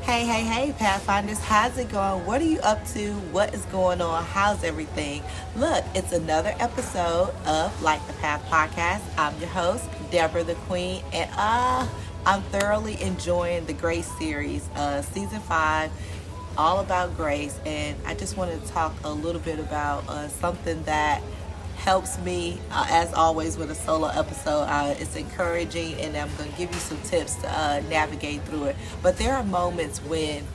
Hey, Pathfinders, how's it going? What are you up to? What is going on? How's everything? Look, it's another episode of Like the Path podcast. I'm your host, Deborah the Queen, and I'm thoroughly enjoying the Grace series, season 5, all about grace. And I just wanted to talk a little bit about something that helps me, as always with a solo episode. It's encouraging, and I'm going to give you some tips to navigate through it. But there are moments when,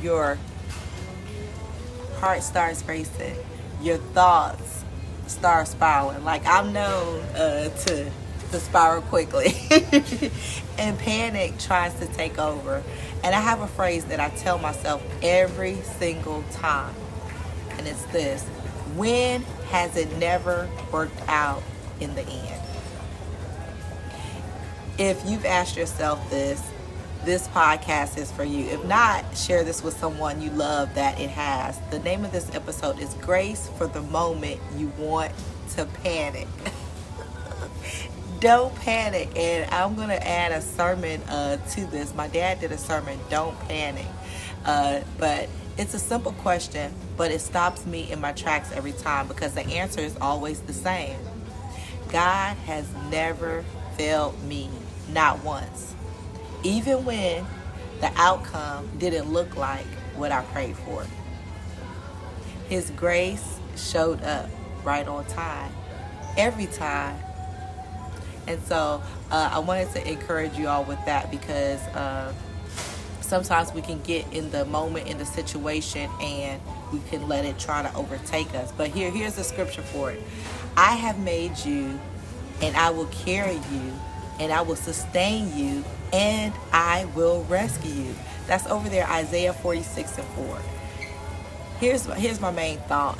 your heart starts racing, your thoughts start spiraling. Like, I'm known to spiral quickly, and panic tries to take over. And I have a phrase that I tell myself every single time, and it's this: when has it never worked out in the end? If you've asked yourself this podcast is for you. If not, share this with someone you love that it has. The name of this episode is Grace for the Moment You Want to Panic. Don't panic. And I'm going to add a sermon to this. My dad did a sermon, Don't Panic. But it's a simple question, but it stops me in my tracks every time because the answer is always the same. God has never failed me, not once. Even when the outcome didn't look like what I prayed for. His grace showed up right on time, every time. And so I wanted to encourage you all with that because sometimes we can get in the moment, in the situation, and we can let it try to overtake us. But here's the scripture for it. I have made you, and I will carry you, and I will sustain you, and I will rescue you. That's over there, Isaiah 46:4. Here's my main thought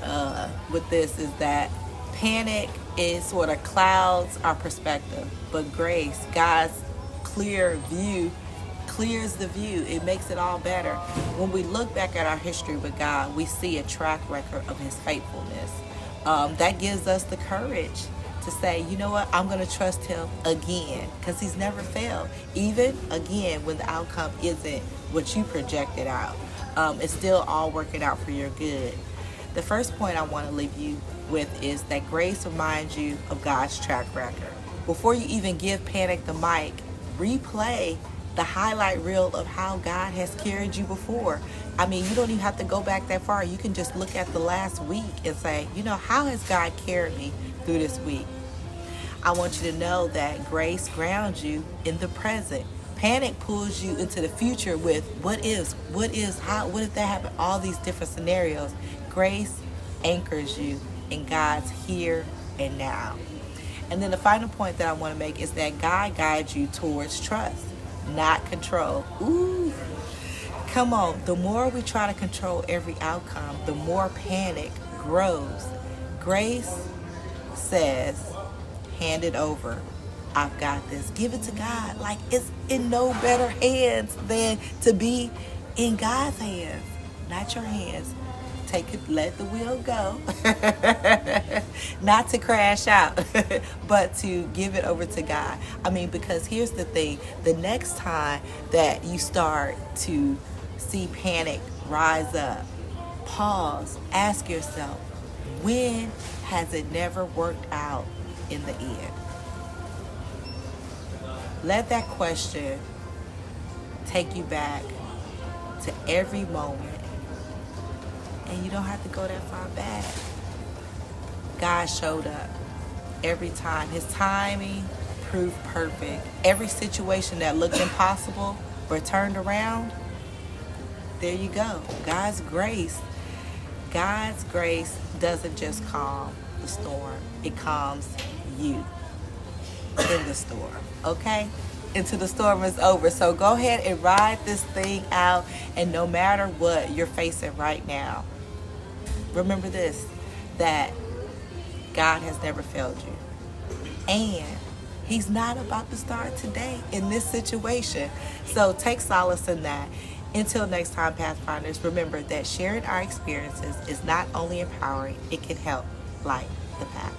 with this is that panic is sort of clouds our perspective, but grace, God's clear view, clears the view. It makes it all better. When we look back at our history with God, we see a track record of his faithfulness. That gives us the courage to say, you know what, I'm going to trust him again because he's never failed. Even again, when the outcome isn't what you projected out, it's still all working out for your good. The first point I want to leave you with is that grace reminds you of God's track record. Before you even give panic the mic, replay the highlight reel of how God has carried you before. I mean, you don't even have to go back that far. You can just look at the last week and say, how has God carried me through this week? I want you to know that grace grounds you in the present. Panic pulls you into the future with what if that happened, all these different scenarios. Grace anchors you in God's here and now. And then the final point that I want to make is that God guides you towards trust, not control. Ooh, come on. The more we try to control every outcome, the more panic grows. Grace says, hand it over. I've got this. Give it to God. Like, it's in no better hands than to be in God's hands, not your hands. Take it, let the wheel go. Not to crash out, but to give it over to God. I mean, because here's the thing. The next time that you start to see panic rise up, pause, ask yourself, when has it never worked out in the end? Let that question take you back to every moment. And you don't have to go that far back. God showed up every time. His timing proved perfect. Every situation that looked impossible but turned around, there you go. God's grace doesn't just calm the storm. It calms you in the storm, okay? Until the storm is over. So go ahead and ride this thing out. And no matter what you're facing right now, remember this, that God has never failed you. And he's not about to start today in this situation. So take solace in that. Until next time, Pathfinders, remember that sharing our experiences is not only empowering, it can help light the path.